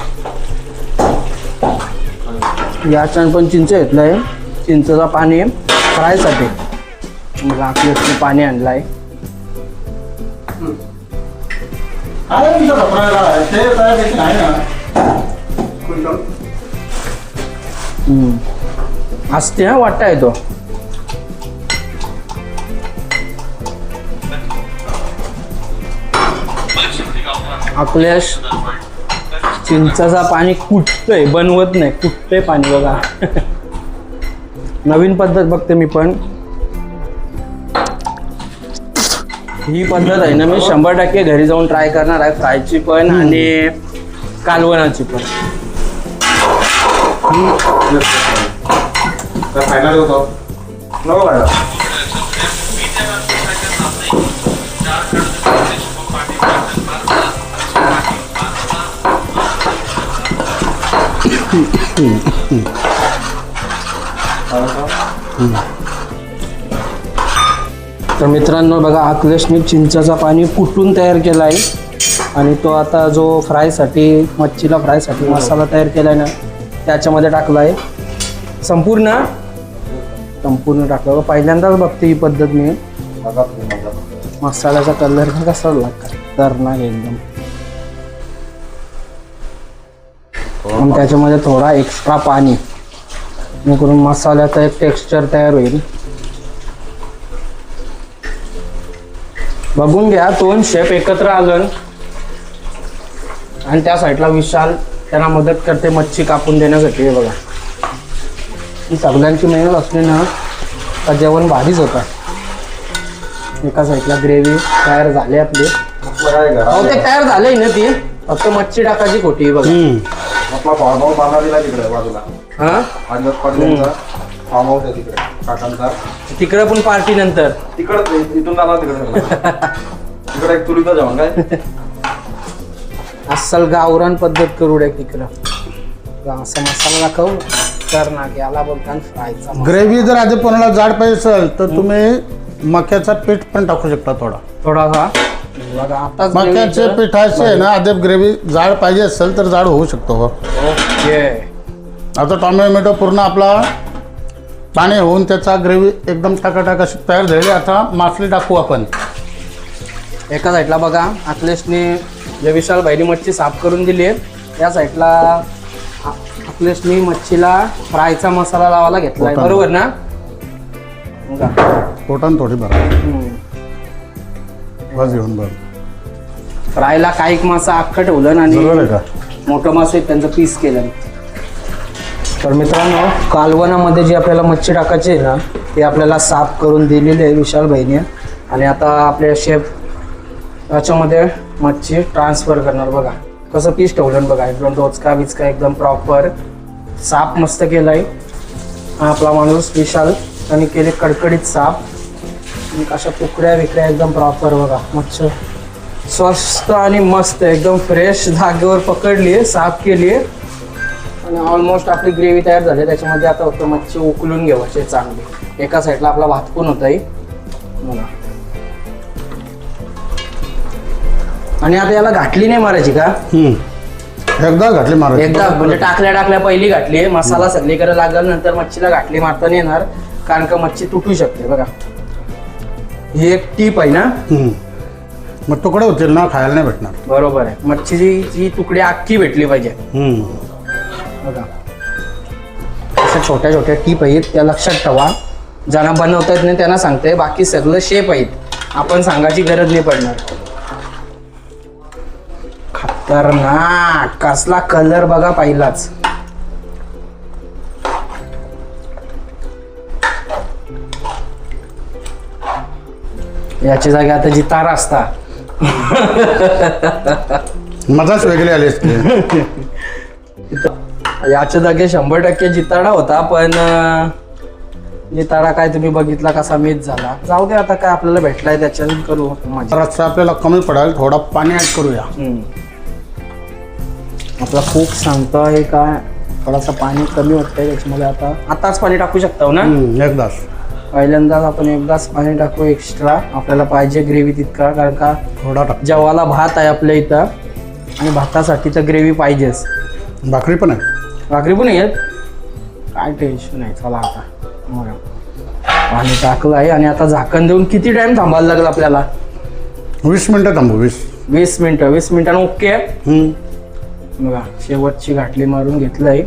याच्यानं पण चिंच घेतलंय. चिंचचा पाणी फ्रायसाठी. मग आपलं पाणी आणलंय. असते हा वाटता येतो. अखिलेश चिंचाचा पाणी कुठतंय बनवत नाही. कुठतंय पाणी बघा. नवीन पद्धत बघते मी पण. ही पद्धत आहे ना मी 100% घरी जाऊन ट्राय करणार आहे. फ्रायची पण आणि कालवणाची पण. फायनल होतो नको व्हायला. तर मित्रांनो बघा अखिलेशने चिंचाचा पाणी कुटून तयार केला आहे आणि तो आता जो फ्रायसाठी मच्छीला फ्रायसाठी मसाला तयार केला आहे ना त्याच्यामध्ये टाकला आहे. संपूर्ण टाकलं. पहिल्यांदाच बघते ही पद्धत मी. मसाल्याचा कलर कसा लागतो खतरनाक एकदम. आणि त्याच्यामध्ये थोडा एक्स्ट्रा पाणी करून मसाल्याचा एक टेक्स्चर तयार होईल. बघून घ्या 2 शेफ एकत्र आलं आणि त्या साईडला विशाल त्यांना मदत करते मच्छी कापून देण्यासाठी. हे बघा ही सगळ्यांची मेहनत असली ना तर जेवण भारीच होतं. एका साईडला ग्रेव्ही तयार झाली आपली. ते तयार झालंय ना ती फक्त मच्छी टाकायची खोटी. बघा आपला फार्म हाऊस बांधला दिला तिकडे बाजूला. हा फार्म हाऊस आहे तिकडे काकांचा. तिकडे पण पार्टी नंतर तिकडे इथून जाणार तिकडे. तिकडे एक तुरीचा जेवण काय अस्सल गावरान पद्धत करू द्या तिकडं. असा मसाला दाखव करणार याला बोलतात फ्रायचा. ग्रेव्ही जर आधी कोणाला जाड पाहिजे असेल तर तुम्ही मक्याचा पीठ पण टाकू शकता. थोडासा बघा आता मक्याचे पिठाचे ना आधी ग्रेव्ही जाड पाहिजे असेल तर जाड होऊ शकतो. ओके. आता टोमॅटो पूर्ण आपला पाणी होऊन त्याचा ग्रेव्ही एकदम टाकाटाक अशी तयार झालेली. आता मासली टाकू आपण. एका साईडला बघा अखिलेशने जे विशाल भाईनी मच्छी साफ करून दिली आहे, या साईडला अखिलेशने मच्छीला फ्रायचा मसाला लावायला घेतला आहे, बरोबर ना? बघा. पोटान थोडी भरा बस घेऊन बरं. फ्रायला काही मासा अख्खं ठेवलं आणि बरोबर आहे का? मोठं मासे त्यांचं पीस केलं. तर मित्रांनो, कालवणामध्ये जी आपल्याला मच्छी टाकायची आहे ना, ती आपल्याला साफ करून दिलेली आहे विशाल भाईने. आणि आता आपले शेफ याच्यामध्ये मच्छी ट्रान्सफर करणार. बघा कसं पीस ठेवलं बघा, एकदम डोचका बिचका एकदम प्रॉपर साफ मस्त केलं आहे. हा आपला माणूस विशाल त्यांनी केले कडकडीत साफ. आणि अशा तुकड्या विकड्या एकदम प्रॉपर बघा. मच्छी स्वस्त आणि मस्त एकदम फ्रेश जागेवर पकडली, साफ केली आणि ऑलमोस्ट आपली ग्रेव्ही तयार झाली. त्याच्यामध्ये आता फक्त मच्छी उकलून घ्यायची चांगली. एका साईडला आपला भात पण होत आहे बघा. आणि आता याला घाटली नाही मारायची का? एकदा घातली मारा. एकदा म्हणजे टाकल्या पहिली घातली, मसाला सगळीकडे लागल, नंतर मच्छीला घाटली मारता नाही येणार कारण का मच्छी तुटू शकते. बघा ही एक टीप आहे ना. मग तुकडे होतील ना, खायला नाही भेटणार. बरोबर आहे, मच्छीची जी तुकडी अख्खी भेटली पाहिजे. बघा अशा छोट्या छोट्या टीप आहेत, त्या लक्षात ठेवा. ज्यांना बनवता येत नाही त्यांना सांगते, बाकी सगळं शेप आहेत, आपण सांगायची गरज नाही पडणार. खतरनाक कसला कलर बघा पहिलाच. याची जागी आता जितारा असता. मजाच वेगळी आली असते. याच्या जागी 100% जिताडा होता, पण जिताडा काय तुम्ही बघितला कसा मिस झाला. जाऊ दे, आता काय आपल्याला भेटलाय त्याच्याने करू मजा. रस्सा आपल्याला कमी पडेल, थोडा पाणी ऍड करूया. आपला कुक सांगतोय का थोडासा पाणी कमी वाटतंय त्याच्यामध्ये. आताच पाणी टाकू शकता ना? एकदाच पहिल्यांदाच आपण एकदाच पाणी टाकू एक्स्ट्रा. आपल्याला पाहिजे ग्रेव्ही तितका, कारण का थोडा टाक. जेवाला भात आहे आपल्या इथं आणि भातासाठी तर ग्रेव्ही पाहिजेच. भाकरी पण आहे. भाकरी पण येत, काय टेन्शन नाही. चला आता बघा पाणी टाकलं आहे आणि आता झाकण देऊन किती टाइम थांबायला लागेल आपल्याला? 20 मिनिटं थांबू. 20 मिनिटं. 20 मिनिटांना ओके. बघा शेवटची घाटली मारून घेतलंय.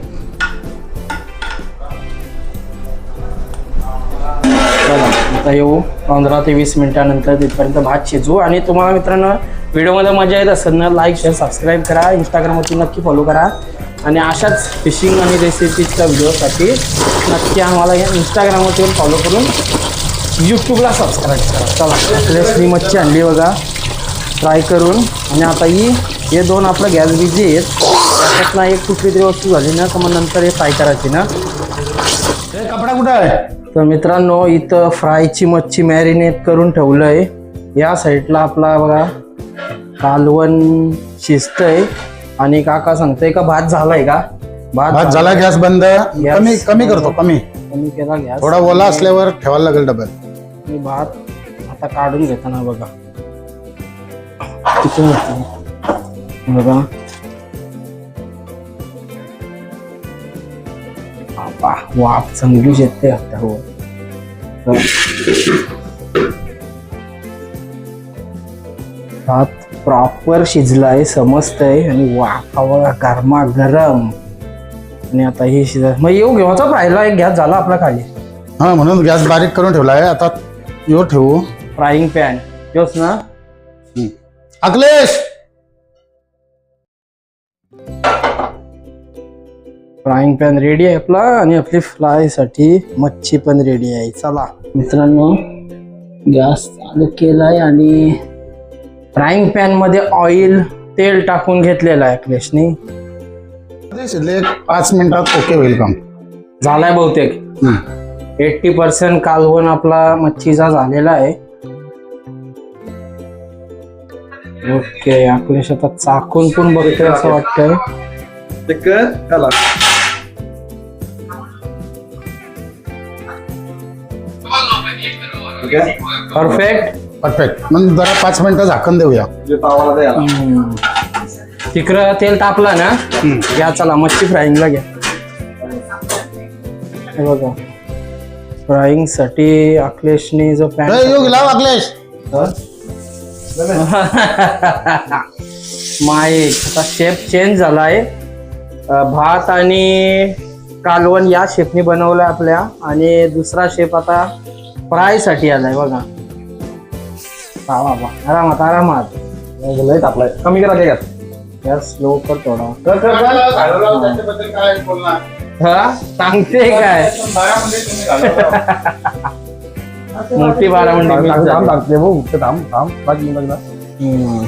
चला आता येऊ 15 ते 20 मिनिटानंतर तिथपर्यंत भात शिजवू. आणि तुम्हाला मित्रांनो व्हिडिओमध्ये मजा येत असेल ना, लाईक शेअर सबस्क्राईब करा. इंस्टाग्रामवरती नक्की फॉलो करा आणि अशाच फिशिंग आणि रेसिपीजच्या व्हिडिओसाठी नक्की आम्हाला या इंस्टाग्रामवरती फॉलो करून यूट्यूबला सबस्क्राईब करा. चला आपल्याला मच्छी आणली बघा फ्राय करून. आणि आता हे दोन आपलं गॅस बिझी आहेत, त्याच्यातनं एक कुठली तरी वस्तू झाली ना तर मग नंतर हे फ्राय करायची ना. कपडा कुठं आहे? तर मित्रांनो इथं फ्रायची मच्छी मॅरिनेट करून ठेवलं आहे. या साईडला आपला बघा कालवण शिजतंय. आणि काका सांगतोय का भात झालाय का? भात झाला. गॅस बंद. कमी कमी करतो. कमी केला गॅस. थोडा ओला असल्यावर ठेवायला लागेल डबल. आणि भात आता काढून घेताना बघा किती मोठी बघा. वाफ चांगली येते आता. हो भात प्रॉपर शिजलाय समजतंय आणि वाफावा गरमा गरम. आणि आता हे शिजा मग येऊ घेवाचा फ्रायला एक गॅस झाला आपला खाली. हा म्हणून गॅस बारीक करून ठेवला आहे. आता यो ठेवू फ्राईंग पॅन योच ना. अखिलेश फ्राईंग पॅन रेडी आहे आपला आणि आपली फ्रायसाठी मच्छी पण रेडी आहे. चला मित्रांनो गॅस चालू केलाय आणि फ्राईंग पॅन मध्ये ऑइल तेल टाकून घेतलेलं आहे अखिलेशने. शिजले 5 मिनिटात ओके होईल काम. झालाय बहुतेक 80% कालवण आपला मच्छीचा झालेला आहे. ओके अखिलेश आता चाकून पण बघतोय असं वाटतंय. परफेक्ट. मग जरा 5 मिनिटं झाकण देऊया. तिकडं तेल तापलं ना, घ्या चला मच्छी फ्राईंगला घ्या. हे बघा फ्राईंग साठी अखिलेशने जो पॅन योग लाव अखिलेश. माईक आता शेप चेंज झालाय. भात आणि कालवण या शेफनी बनवलाय आपल्या, आणि दुसरा शेप आता फ्राय साठी आलाय बघा. वा वा वा, आरामात आरामात. लय तापलाय, कमी करा त्याच्यात. गॅस स्लो कर थोडा. त्याच्याबद्दल काय बोलणार? हा सांगते काय, बारामध्ये तुम्ही घालवला. मोठी बारामंडी mix थांब झाली. थांब भाऊ, ते थांब थांब बाकी बघ ना. हम्म.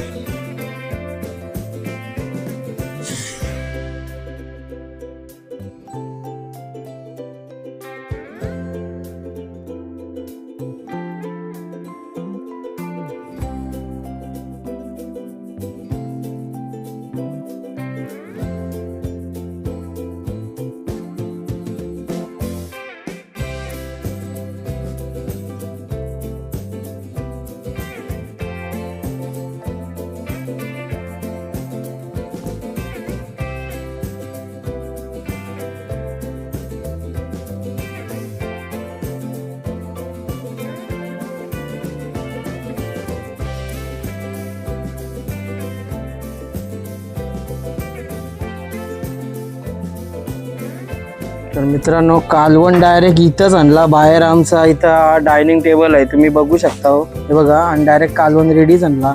तर मित्रांनो, कालवण डायरेक्ट इथंच आणला बाहेर. आमचा इथं डायनिंग टेबल आहे, तुम्ही बघू शकता हो. हे बघा, आणि डायरेक्ट कालवण रेडीच आणला.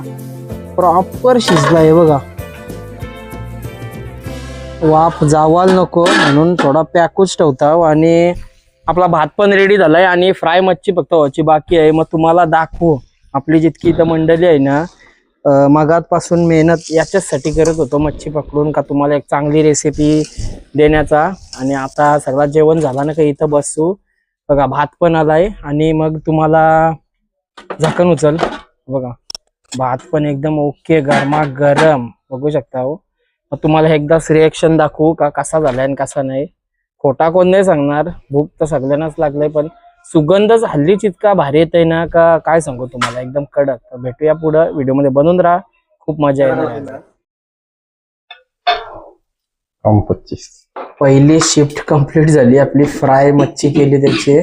प्रॉपर शिजला आहे बघा. वाफ जावाल नको म्हणून थोडा पॅकूच ठेवता. आणि आपला भात पण रेडी झालाय, आणि फ्राय मच्छी फक्त व्हायची बाकी आहे. मग तुम्हाला दाखवू आपली जितकी इथं मंडळी आहे ना, मगातपासून मेहनत याच्याचसाठी करत होतो, मच्छी पकडून का तुम्हाला एक चांगली रेसिपी देण्याचा. आणि आता सगळं जेवण झालं ना का इथं बसू. बघा, भात पण आलाय, आणि मग तुम्हाला झाकण उचल. बघा, भात पण एकदम ओके, गरमा गरम बघू शकता हो. मग तुम्हाला एकदाच रिएक्शन दाखवू का कसा झालाय आणि कसा नाही. खोटा कोण नाही सांगणार, भूक तर सगळ्यांनाच लागलंय, पण सुगंधच हल्लीच इतका भारी येत आहे ना का काय सांगू तुम्हाला, एकदम कडक. तर भेटूया पुढं व्हिडिओ मध्ये, बनवून राहा, खूप मजा येणार. 25. पहिली शिफ्ट कंप्लीट झाली आपली, फ्राय मच्छी केली त्याची.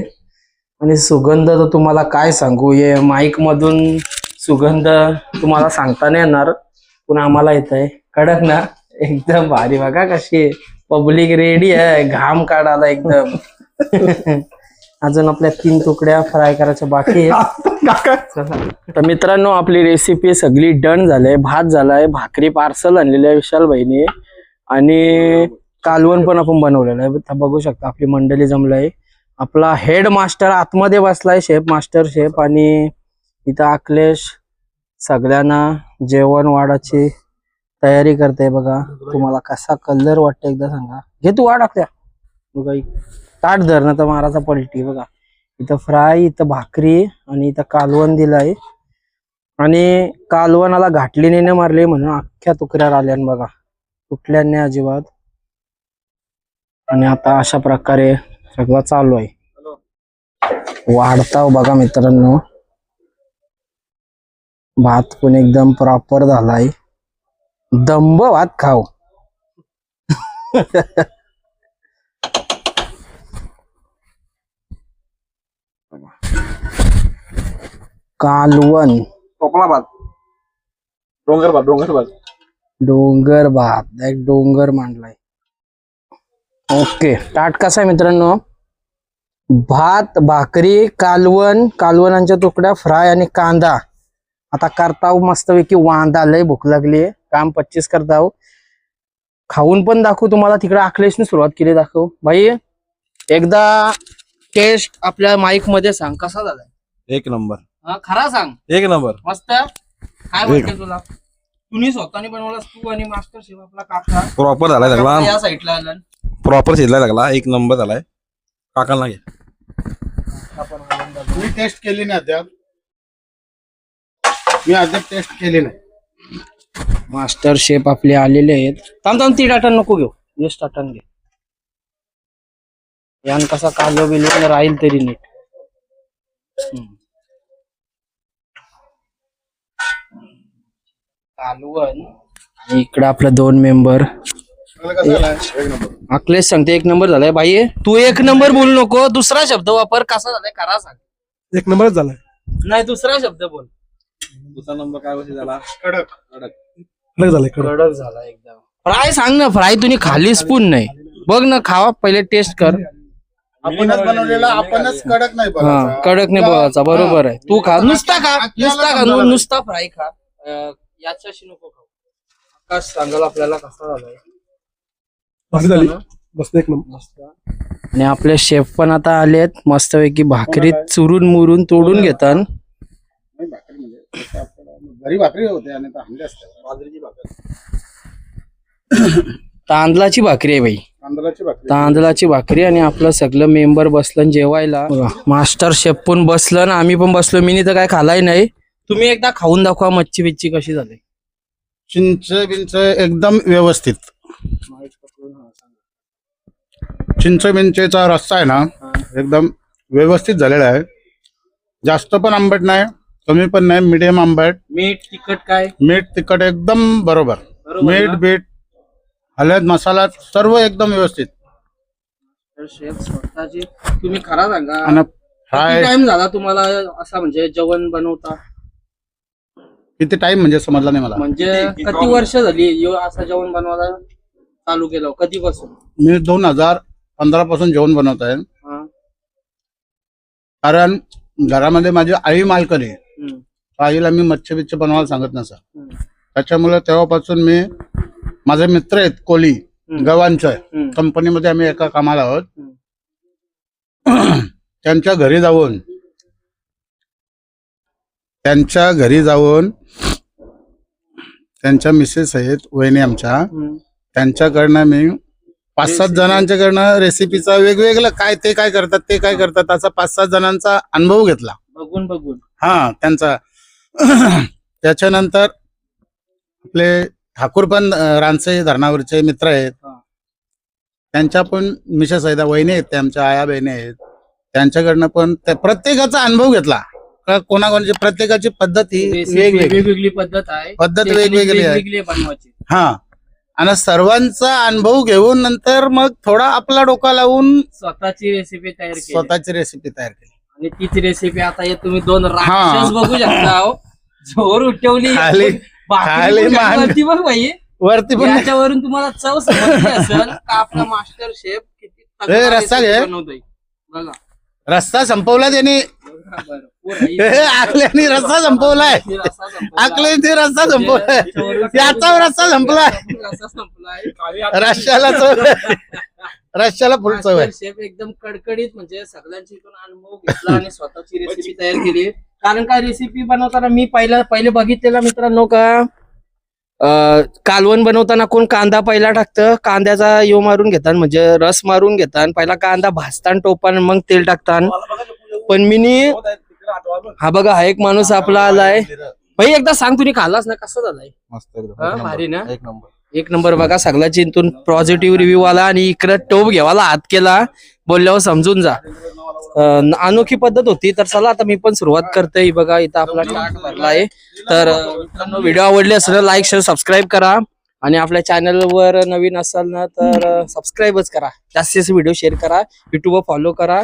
आणि सुगंध तर तुम्हाला काय सांगू, हे माईक मधून सुगंध तुम्हाला सांगता नाही येणार, पण आम्हाला येत आहे. कडक ना, एकदम भारी. बघा कशी पब्लिक रेडी आहे, घाम काढायला एकदम. अजून आपल्या 3 तुकड्या फ्राय करायच्या बाकी आहेत. तर मित्रांनो, आपली रेसिपी सगळी डन झाली. भात झालाय, भाकरी पार्सल आणलेली आहे विशाल भाईने, आणि कालवण पण आपण बनवलेलं आहे. बघू शकता आपली मंडळी जमलाय. आपला हेड मास्टर आतमध्ये बसलाय, शेफ मास्टर शेफ, आणि इथं अखिलेश सगळ्यांना जेवण वाढाची तयारी करते. बघा, तुम्हाला कसा कलर वाटतं एकदा सांगा. घे तू वाढ आपल्या. बघा, ताट धरणं तर माराचा पलटी. बघा, इथं फ्राय, इथं भाकरी, आणि इथं कालवण दिलाय. आणि कालवणाला घाटली नाही मारली म्हणून अख्ख्या तुकड्या आल्या बघा, तुटल्या नाही अजिबात. आणि आता अशा प्रकारे सगळं चालू आहे. वाढता बघा मित्रांनो, भात पण एकदम प्रॉपर झालाय. दंब भात खाऊ. कालवण, कोकणा भात, डोंगर भात, डोंगर भात, डोंगर भात, एक डोंगर मांडलाय. ओके, ताट कसा आहे मित्रांनो, भात, भाकरी, कालवण, कालवणाच्या तुकड्या, फ्राय आणि कांदा. आता करताव मस्तपैकी वांदा. लय भूक लागली, काम 25 करताव. खाऊन पण दाखवू तुम्हाला. तिकडे अखिलेशने सुरुवात केली, दाखव भाई. एकदा टेस्ट आपल्या माईक मध्ये सांग कसा झालाय. 1 नंबर, खरा सांग. 1 नंबर. मस्त. काय वाटतं तुला, तुम्ही स्वतःने बनवलास तू आणि मास्टर शेफ आपला काका. प्रॉपर झालाय सगळा, या साईडला आला. प्रॉपर शिजलाय सगळा, 1 नंबर झालाय. काकांना घे. मी टेस्ट केली नाही अद्याप, मी अद्याप टेस्ट केली नाही. मास्टर शेफ आपले आलेले आहेत. थांब ती टाटा नको घेऊ, यश टाटा घे. यान कसा कालो बिलवून राहील तरी नीट. कालवण, आणि इकडे आपले 2 मेंबर अखिलेश सांगते 1 नंबर झालाय. बाई तू 1 नंबर बोलू नको, दुसरा शब्द वापर. कसा झालाय करा सांग. 1 नंबरच झालाय. नाही दुसरा शब्द बोल. दुसरा नंबर काय वर्षी झाला? कडक कडक झालाय कडक. कडक झाला एकदम. फ्राय सांग ना. फ्राय तुम्ही खाली स्पून नाही. बघ ना, खावा पहिले टेस्ट कर. आपणच बनवलेला, आपणच कडक नाही हा बनवायचा. कडक नाही बोलायचा. बरोबर आहे. तू खा नुसता खा, नुसता खा, नुसता फ्राय खा. याच्याशी नको खाऊ. आकाश सांगाल आपल्याला कसा झालाय. भाजी झाली मस्त 1 नंबर. आणि आपले शेफ पण आता आलेत. मस्तपैकी भाकरीत चुरून मुरून तोडून घेतात. नाही, भाकरी म्हणजे घरी भाकरी होते आणि हंडे असतात. बाजरीची भाकर. तांदळाची भाकरी आहे बाई. तांदळाची भाकरी. तांदळाची भाकरी. आणि आपलं सगळं मेंबर बसलं जेवायला. मास्टर शेफ पण बसलं आणि आम्ही पण बसलो. मी तर काय खालाय नाही. तुम्ही एकदा खाऊन दाखवा मच्छी बिच्ची कशी झाली. चिंच बिंच एकदम व्यवस्थित. चिंच बिंचेचा रस्सा आहे ना एकदम व्यवस्थित झालेला आहे. जास्त पण आंबट नाही, कमी पण नाही, मीडियम आंबट. मीठ तिखट काय मीठ तिखट एकदम बरोबर. बरोबर मीठ ना? बीट हळद मसाला सर्व एकदम व्यवस्थित. तर शेफ स्वतःची तुम्ही खरा सांगा. आणि किती फ्राय टाइम झाला तुम्हाला असा म्हणजे जेवण बनवता? किती टाइम म्हणजे समजला नाही मला. म्हणजे किती वर्ष झाली असं जेवण बनवायला चालू केलं कधीपासून? मी 2015 पासून जेवण बनवत आहे. हा. कारण घरामध्ये माझी आई मालकरी आहे. हम्म. आईला मी मच्छी बिच्छी बनवायला सांगत नसा. हम्म. त्याच्यामुळे तेव्हापासून मी माझे मित्र आहेत कोली गव्हांच्या हम्म. कंपनीमध्ये आम्ही एका कामाला आहोत. हम्म. त्यांच्या घरी जाऊन त्यांच्या मिसेस आहेत वहिनी आमच्या, हम्म. त्यांच्याकडनं मी 5-7 जणांच्याकडनं रेसिपीचा वेगवेगळं काय ते काय करतात ते काय करतात असा 5-7 जणांचा अनुभव घेतला. बघून हा त्यांचा. त्याच्यानंतर आपले ठाकूर पण रानसे धरणावरचे मित्र आहेत. हा. त्यांच्या पण मिसेस आहेत, वहिनी आहेत, त्या आमच्या आया बहिणी आहेत. त्यांच्याकडनं पण प्रत्येकाचा अनुभव घेतला. कोणाकोणाची प्रत्येकाची पद्धत ही वेगवेगळी वेगवेगळी पद्धत आहे. पद्धत वेगवेगळी आहे. वेगवेगळी बनवायची. हा. आणि सर्वांचा अनुभव घेऊन नंतर मग थोडा आपला डोका लावून स्वतःची रेसिपी तयार केली. स्वतःची रेसिपी तयार केली. आणि तीच रेसिपी आता हे तुम्ही 2 राक्षस बघू शकता. हो. जोर उठवली खाली- खाली मान- वरती बघ बाई. वरती पण याच्यावरून तुम्हाला चव समजली असेल का आपला मास्टर शेफ किती तगडा रस्सा घे. recipe बनवतोय. बघा रस्ता संपवला त्यांनी. बघा बरं. पोरं आकल्याने रस्ता संपवलाय. ही रस्सा संपवला. आकल्याने रस्ता संपवलाय. याचा रस्ता संपलाय. रस्सा संपलाय. रश्याला फुल चव आहे. शेफ एकदम कडकडीत म्हणजे सगळ्यांची इथून अनुभव घेतला आणि स्वतःची रेसिपी तयार केली. कारण काय रेसिपी बनवताना मी पहिले बघितलेला मित्रांनो का कालवण बनवताना कोण कांदा पहिला टाकतं, कांद्याचा यो मारून घेतात म्हणजे रस मारून घेतात. पहिला कांदा भाजतान टोपान मग तेल टाकतान. पण मी हा बघा हा एक माणूस आपला आलाय. भाई एकदा सांग तुम्ही खाल्लास ना कसा झालाय? हा, भारी ना? 1 नंबर बघा. सगळ्याची इथून पॉझिटिव्ह रिव्ह्यू आला आणि इकडे टोप घेवायला हात केला. बोलल्यावर समजून जा. अनोखी पद्धत होती. तर चला आता मी पण सुरुवात करते. बघा इथं आपला टाक भरला आहे. तर व्हिडिओ आवडले असेल लाईक शेअर सबस्क्राईब करा. आणि आपल्या चॅनलवर नवीन असाल ना तर सबस्क्राईबच करा. जास्तीत व्हिडिओ शेअर करा. युट्यूबवर फॉलो करा.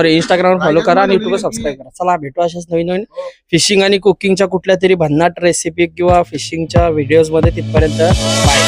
इंस्टाग्रामवर फॉलो करा आणि युट्यूबवर सबस्क्राईब करा. चला भेटू अशाच नवीन फिशिंग आणि कुकिंगच्या कुठल्या तरी भन्नाट रेसिपी किंवा फिशिंगच्या व्हिडिओज मध्ये. तिथपर्यंत बाय.